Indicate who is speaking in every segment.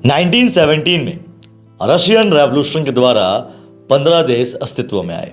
Speaker 1: 1917 में Russian revolution के द्वारा 15 देश अस्तित्व में आए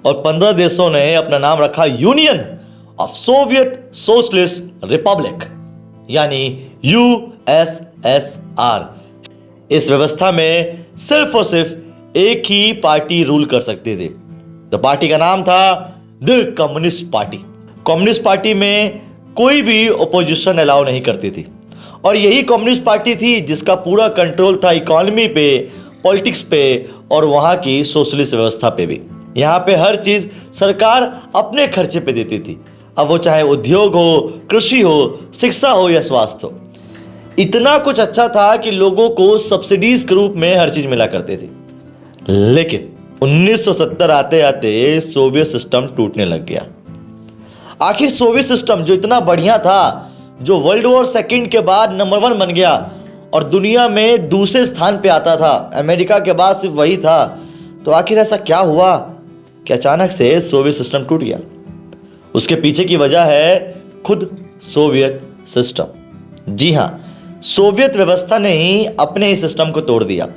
Speaker 1: और 15 देशों ने अपना नाम रखा union of Soviet socialist Republic यानी यूएसएसआर। इस व्यवस्था में सिर्फ और सिर्फ एक ही पार्टी रूल कर सकती थी। तो पार्टी का नाम था the communist party. Communist party में कोई भी ओपोजिशन अलाउ नहीं करती थी और यही कम्युनिस्ट पार्टी थी जिसका पूरा कंट्रोल था इकोनॉमी पे, पॉलिटिक्स पे और वहां की सोशलिस्ट व्यवस्था पे भी। यहाँ पे हर चीज सरकार अपने खर्चे पे देती थी, अब वो चाहे उद्योग हो, कृषि हो, शिक्षा हो या स्वास्थ्य हो। इतना कुछ अच्छा था कि लोगों को सब्सिडीज के रूप में हर चीज मिला करती थी। लेकिन 1970 आते आते सोवियत सिस्टम टूटने लग गया। आखिर सोवियत सिस्टम जो इतना बढ़िया था, जो वर्ल्ड वॉर सेकंड के बाद नंबर 1 बन गया और दुनिया में दूसरे स्थान पे आता था, अमेरिका के बाद सिर्फ वही था, तो आखिर ऐसा क्या हुआ कि अचानक से सोवियत सिस्टम टूट गया? उसके पीछे की वजह है खुद सोवियत सिस्टम। जी हां, सोवियत व्यवस्था ने ही अपने ही सिस्टम को तोड़ दिया।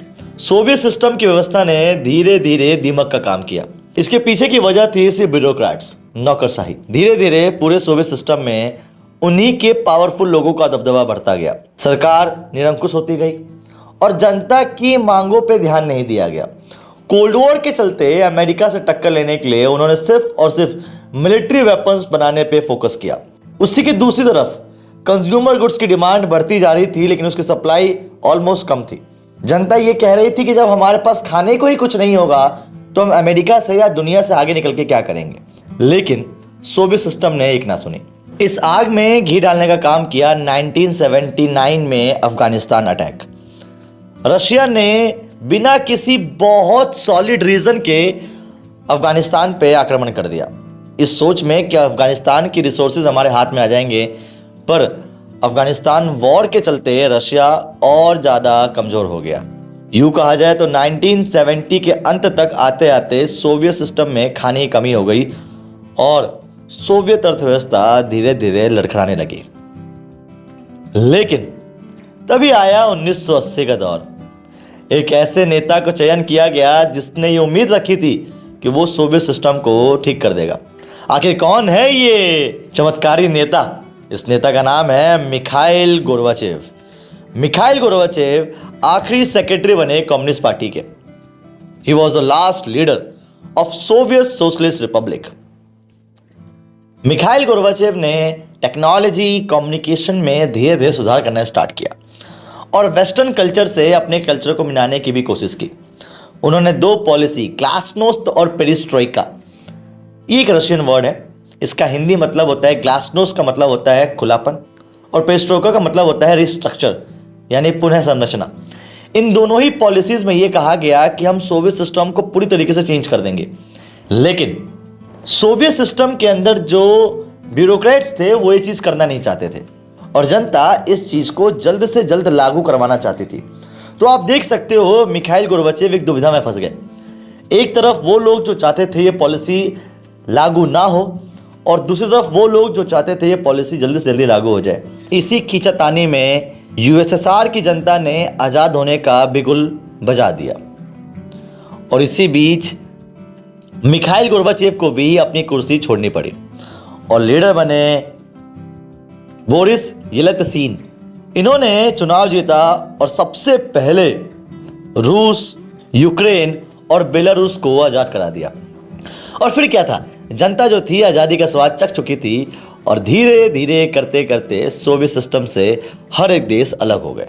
Speaker 1: सोवियत सिस्टम की व्यवस्था ने धीरे धीरे दीमक का काम किया। इसके पीछे की वजह थी सिर्फ ब्यूरोक्रेट्स, नौकरशाही। धीरे धीरे पूरे सोवियत सिस्टम में उन्हीं के पावरफुल लोगों का दबदबा बढ़ता गया। सरकार निरंकुश होती गई और जनता की मांगों पे ध्यान नहीं दिया गया। कोल्ड वॉर के चलते अमेरिका से टक्कर लेने के लिए उन्होंने सिर्फ और सिर्फ मिलिट्री वेपन्स बनाने पे फोकस किया। उसी की दूसरी तरफ कंज्यूमर गुड्स की डिमांड बढ़ती जा रही थी, लेकिन उसकी सप्लाई ऑलमोस्ट कम थी। जनता ये कह रही थी कि जब हमारे पास खाने को ही कुछ नहीं होगा तो हम अमेरिका से या दुनिया से आगे निकल के क्या करेंगे। लेकिन सोवियत सिस्टम ने एक ना सुनी। इस आग में घी डालने का काम किया 1979 में अफगानिस्तान अटैक। रशिया ने बिना किसी बहुत सॉलिड रीजन के अफगानिस्तान पे आक्रमण कर दिया, इस सोच में कि अफगानिस्तान की रिसोर्सेज हमारे हाथ में आ जाएंगे। पर अफगानिस्तान वॉर के चलते रशिया और ज़्यादा कमज़ोर हो गया। यूँ कहा जाए तो 1970 के अंत तक आते आते सोवियत सिस्टम में खाने की कमी हो गई और सोवियत अर्थव्यवस्था धीरे धीरे लड़खड़ाने लगी। लेकिन तभी आया 1980 का दौर। एक ऐसे नेता को चयन किया गया जिसने ये उम्मीद रखी थी कि वो सोवियत सिस्टम को ठीक कर देगा। आखिर कौन है ये चमत्कारी नेता? इस नेता का नाम है मिखाइल गोर्बाचेव। मिखाइल गोर्बाचेव आखिरी सेक्रेटरी बने कम्युनिस्ट पार्टी के। He was the last leader of Soviet socialist Republic. Mikhail Gorbachev ने टेक्नोलॉजी, कम्युनिकेशन में धीरे धीरे सुधार करना स्टार्ट किया और वेस्टर्न कल्चर से अपने कल्चर को मिलाने की भी कोशिश की। उन्होंने 2 पॉलिसी, ग्लासनोस्त और पेरिस्ट्रोइका, ये एक रशियन वर्ड है, इसका हिंदी मतलब होता है, ग्लासनोस्त का मतलब होता है खुलापन और पेरिस्ट्रोइका का मतलब होता है रिस्ट्रक्चर यानी पुनः संरचना। इन दोनों ही पॉलिसीज में यह कहा गया कि हम सोवियत सिस्टम को पूरी तरीके से चेंज कर देंगे। लेकिन सोवियत सिस्टम के अंदर जो ब्यूरोक्रेट्स थे वो ये चीज़ करना नहीं चाहते थे और जनता इस चीज़ को जल्द से जल्द लागू करवाना चाहती थी। तो आप देख सकते हो मिखाइल गोर्बाचेव एक दुविधा में फंस गए। एक तरफ वो लोग जो चाहते थे ये पॉलिसी लागू ना हो और दूसरी तरफ वो लोग जो चाहते थे ये पॉलिसी जल्दी से जल्दी लागू हो जाए। इसी खींचातानी में यूएसएसआर की जनता ने आज़ाद होने का बिगुल बजा दिया और इसी बीच मिखाइल गोर्बाचेव को भी अपनी कुर्सी छोड़नी पड़ी और लीडर बने बोरिस येल्त्सिन। इन्होंने चुनाव जीता और सबसे पहले रूस, यूक्रेन और बेलारूस को आज़ाद करा दिया। और फिर क्या था, जनता जो थी आज़ादी का स्वाद चख चुकी थी और धीरे धीरे करते करते सोवियत सिस्टम से हर एक देश अलग हो गए।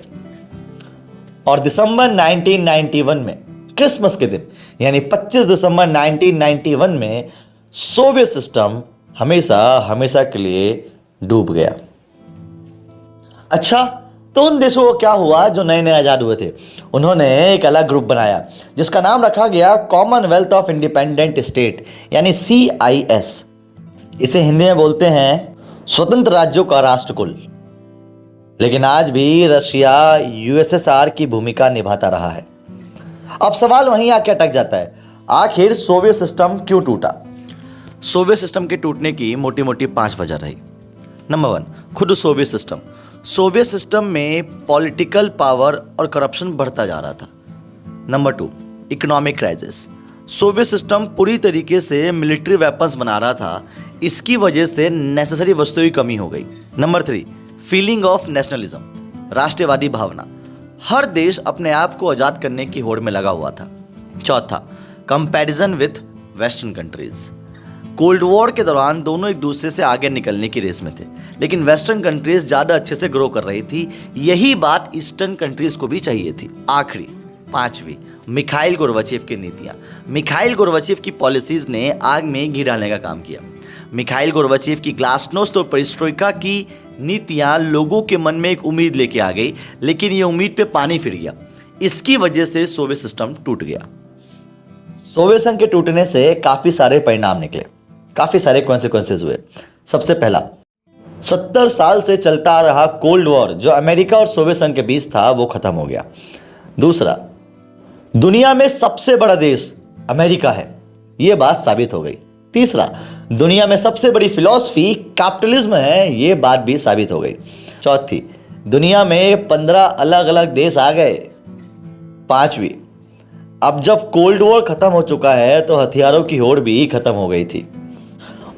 Speaker 1: और दिसंबर 1991 में, क्रिसमस के दिन यानी 25 दिसंबर 1991 में सोवियत सिस्टम हमेशा हमेशा के लिए डूब गया। अच्छा, तो उन देशों को क्या हुआ जो नए नए आज़ाद हुए थे? उन्होंने एक अलग ग्रुप बनाया जिसका नाम रखा गया कॉमनवेल्थ ऑफ इंडिपेंडेंट स्टेट यानी CIS। इसे हिंदी में बोलते हैं स्वतंत्र राज्यों का राष्ट्रकुल। लेकिन आज भी रशिया USSR की भूमिका निभाता रहा है। अब सवाल वहीं आके अटक जाता है, आखिर सोवियत सिस्टम क्यों टूटा? सोवियत सिस्टम के टूटने की मोटी मोटी 5 वजह रही। नंबर 1, खुद सोवियत सिस्टम। सोवियत सिस्टम में पॉलिटिकल पावर और करप्शन बढ़ता जा रहा था। Number 2, economic crisis. Soviet system पूरी तरीके से मिलिट्री वेपन्स बना रहा था, इसकी वजह से नेसेसरी वस्तुओं की कमी हो गई। नंबर 3, फीलिंग ऑफ नेशनलिज्म, राष्ट्रवादी भावना। हर देश अपने आप को आज़ाद करने की होड़ में लगा हुआ था। चौथा, comparison with western countries. Cold war के दौरान दोनों एक दूसरे से आगे निकलने की रेस में थे, लेकिन वेस्टर्न कंट्रीज ज़्यादा अच्छे से ग्रो कर रही थी। यही बात ईस्टर्न कंट्रीज को भी चाहिए थी। आखिरी 5वीं, मिखाइल गोर्बाचेव की नीतियाँ। मिखाइल गोर्बाचेव की पॉलिसीज़ ने आग में घी डालने का काम किया। मिखाइल गोर्बाचेव की ग्लासनोस्ट और पेरिस्ट्रोइका की नीतियाँ लोगों के मन में एक उम्मीद लेके आ गई, लेकिन ये उम्मीद पे पानी फिर गया। इसकी वजह से सोवियत सिस्टम टूट गया। सोवियत संघ के टूटने से काफ़ी सारे परिणाम निकले, काफ़ी सारे कॉन्सिक्वेंसेज हुए। सबसे पहला, 70 साल से चलता आ रहा कोल्ड वॉर जो अमेरिका और सोवियत संघ के बीच था वो खत्म हो गया। दूसरा, दुनिया में सबसे बड़ा देश अमेरिका है, ये बात साबित हो गई। तीसरा, दुनिया में सबसे बड़ी फिलॉसफी कैपिटलिज्म है, ये बात भी साबित हो गई। चौथी, दुनिया में 15 अलग अलग देश आ गए। 5वीं, अब जब कोल्ड वॉर खत्म हो चुका है तो हथियारों की होड़ भी खत्म हो गई थी।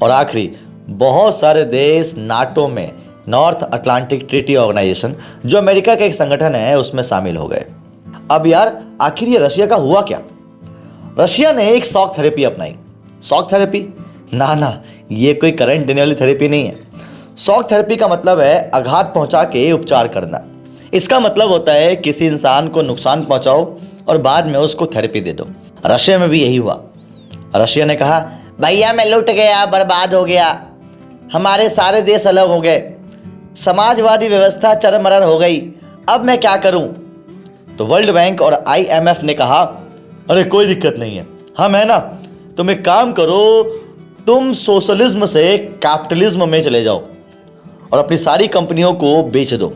Speaker 1: और आखिरी, बहुत सारे देश नाटो में, नॉर्थ अटलांटिक ट्रीटी ऑर्गेनाइजेशन, जो अमेरिका का एक संगठन है, उसमें शामिल हो गए। अब यार आखिर ये रशिया का हुआ क्या? रशिया ने एक शॉक थेरेपी अपनाई। Shock therapy? ना, ये कोई करंट देने वाली थेरेपी नहीं है। शॉक थेरेपी का मतलब है आघात पहुंचा के उपचार करना। इसका मतलब होता है किसी इंसान को नुकसान पहुंचाओ और बाद में उसको थेरेपी दे दो। रशिया में भी यही हुआ। रशिया ने कहा, भैया मैं लुट गया, बर्बाद हो गया, हमारे सारे देश अलग हो गए, समाजवादी व्यवस्था चरमरार हो गई, अब मैं क्या करूं? तो वर्ल्ड बैंक और IMF ने कहा, अरे कोई दिक्कत नहीं है, हम है ना, तुम एक काम करो, तुम सोशलिज्म से कैपिटलिज्म में चले जाओ और अपनी सारी कंपनियों को बेच दो।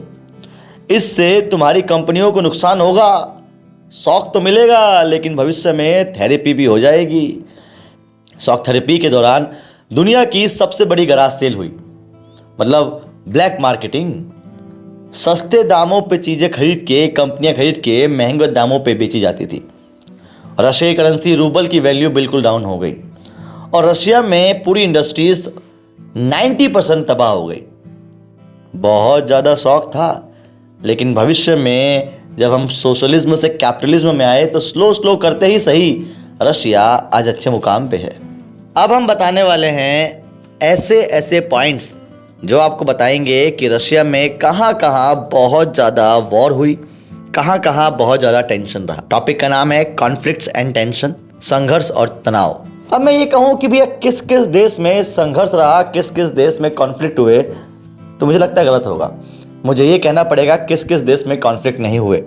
Speaker 1: इससे तुम्हारी कंपनियों को नुकसान होगा, शॉक तो मिलेगा, लेकिन भविष्य में थेरेपी भी हो जाएगी। शॉक थेरेपी के दौरान दुनिया की सबसे बड़ी गराज सेल हुई, मतलब ब्लैक मार्केटिंग। सस्ते दामों पे चीज़ें खरीद के, कंपनियां खरीद के महंगे दामों पे बेची जाती थी। रशियाई करेंसी रूबल की वैल्यू बिल्कुल डाउन हो गई और रशिया में पूरी इंडस्ट्रीज 90% तबाह हो गई। बहुत ज़्यादा शौक था, लेकिन भविष्य में जब हम सोशलिज्म से कैपिटलिज्म में आए तो स्लो करते ही सही रशिया आज अच्छे मुकाम पे है। अब हम बताने वाले हैं ऐसे पॉइंट्स जो आपको बताएंगे कि रशिया में कहाँ कहाँ बहुत ज़्यादा वॉर हुई, कहाँ कहाँ बहुत ज़्यादा टेंशन रहा। टॉपिक का नाम है कॉन्फ्लिक्ट्स एंड टेंशन, संघर्ष और तनाव। अब मैं ये कहूँ कि भैया किस किस देश में संघर्ष रहा, किस किस देश में कॉन्फ्लिक्ट हुए, तो मुझे लगता है गलत होगा। मुझे ये कहना पड़ेगा किस किस देश में कॉन्फ्लिक्ट नहीं हुए।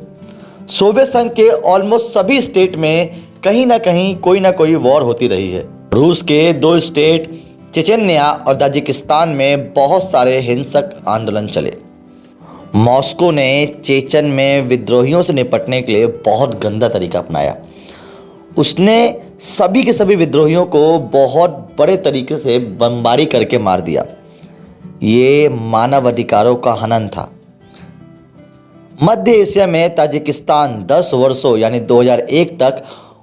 Speaker 1: सोवियत संघ के ऑलमोस्ट सभी स्टेट में कहीं ना कहीं कोई ना कोई वॉर होती रही है। रूस के 2 स्टेट चेचेन्या और ताजिकिस्तान में बहुत सारे हिंसक आंदोलन चले। मॉस्को ने चेचन में विद्रोहियों से निपटने के लिए बहुत गंदा तरीका अपनाया। उसने सभी के सभी विद्रोहियों को बहुत बड़े तरीके से बमबारी करके मार दिया। ये मानव अधिकारों का हनन था। मध्य एशिया में ताजिकिस्तान 10 वर्षों यानी 2001 तक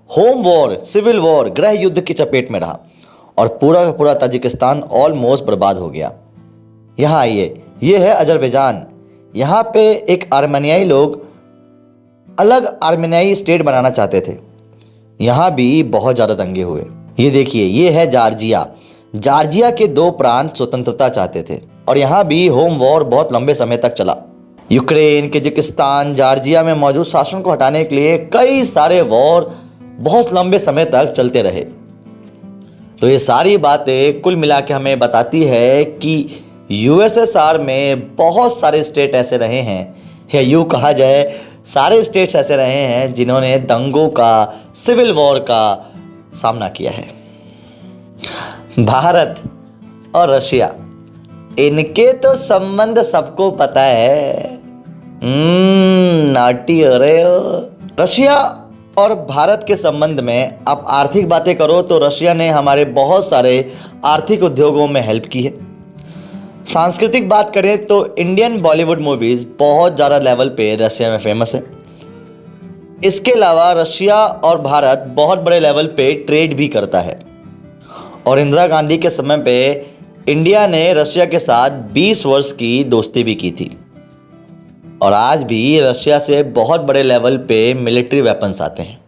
Speaker 1: होम वॉर, सिविल वॉर, गृह युद्ध की चपेट में रहा और पूरा का पूरा ताजिकिस्तान ऑलमोस्ट बर्बाद हो गया। यहाँ आइए, ये है अजरबैजान। यहाँ पे एक आर्मेनियाई लोग अलग आर्मेनियाई स्टेट बनाना चाहते थे। यहाँ भी बहुत ज़्यादा दंगे हुए। ये देखिए, ये है जॉर्जिया। जॉर्जिया के 2 प्रांत स्वतंत्रता चाहते थे और यहाँ भी होम वॉर बहुत लंबे समय तक चला। यूक्रेन, कजाकिस्तान, जॉर्जिया में मौजूद शासन को हटाने के लिए कई सारे वॉर बहुत लंबे समय तक चलते रहे। तो ये सारी बातें कुल मिला के हमें बताती है कि USSR में बहुत सारे स्टेट ऐसे रहे हैं, या यूँ कहा जाए सारे स्टेट्स ऐसे रहे हैं जिन्होंने दंगों का, सिविल वॉर का सामना किया है। भारत और रशिया, इनके तो संबंध सबको पता है। नाटी हो रहे हो। रशिया और भारत के संबंध में आप आर्थिक बातें करो तो रशिया ने हमारे बहुत सारे आर्थिक उद्योगों में हेल्प की है। सांस्कृतिक बात करें तो इंडियन बॉलीवुड मूवीज बहुत ज़्यादा लेवल पे रशिया में फेमस है। इसके अलावा रशिया और भारत बहुत बड़े लेवल पे ट्रेड भी करता है और इंदिरा गांधी के समय पे इंडिया ने रशिया के साथ 20 वर्ष की दोस्ती भी की थी और आज भी रशिया से बहुत बड़े लेवल पे मिलिट्री वेपन्स आते हैं।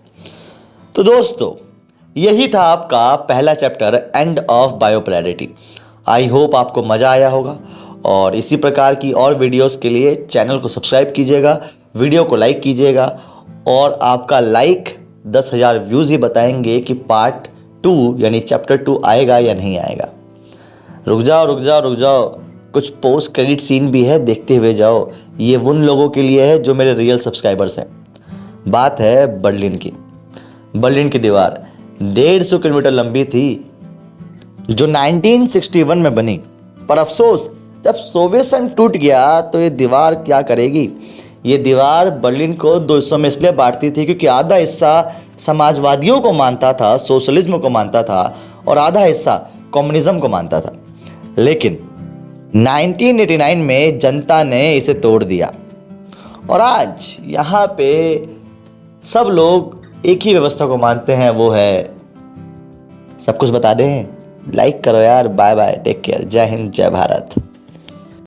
Speaker 1: तो दोस्तों, यही था आपका पहला chapter, end of biopolarity. I hope आपको मज़ा आया होगा और इसी प्रकार की और वीडियोस के लिए चैनल को सब्सक्राइब कीजिएगा, वीडियो को लाइक कीजिएगा और आपका लाइक 10,000 व्यूज़ ही बताएंगे कि पार्ट 2 यानी चैप्टर 2 आएगा या नहीं आएगा। रुक जाओ, कुछ पोस्ट क्रेडिट सीन भी है, देखते हुए जाओ। ये उन लोगों के लिए है जो मेरे रियल सब्सक्राइबर्स हैं। बात है बर्लिन की। बर्लिन की दीवार 150 किलोमीटर लंबी थी जो 1961 में बनी, पर अफसोस जब सोवियत संघ टूट गया तो ये दीवार क्या करेगी। ये दीवार बर्लिन को 2 हिस्सों में इसलिए बांटती थी क्योंकि आधा हिस्सा समाजवादियों को मानता था, सोशलिज्म को मानता था और आधा हिस्सा कम्युनिज्म को मानता था। लेकिन 1989 में जनता ने इसे तोड़ दिया और आज यहाँ पे सब लोग एक ही व्यवस्था को मानते हैं, वो है, सब कुछ बता दें। लाइक करो यार। बाय बाय, टेक केयर, जय हिंद, जय भारत।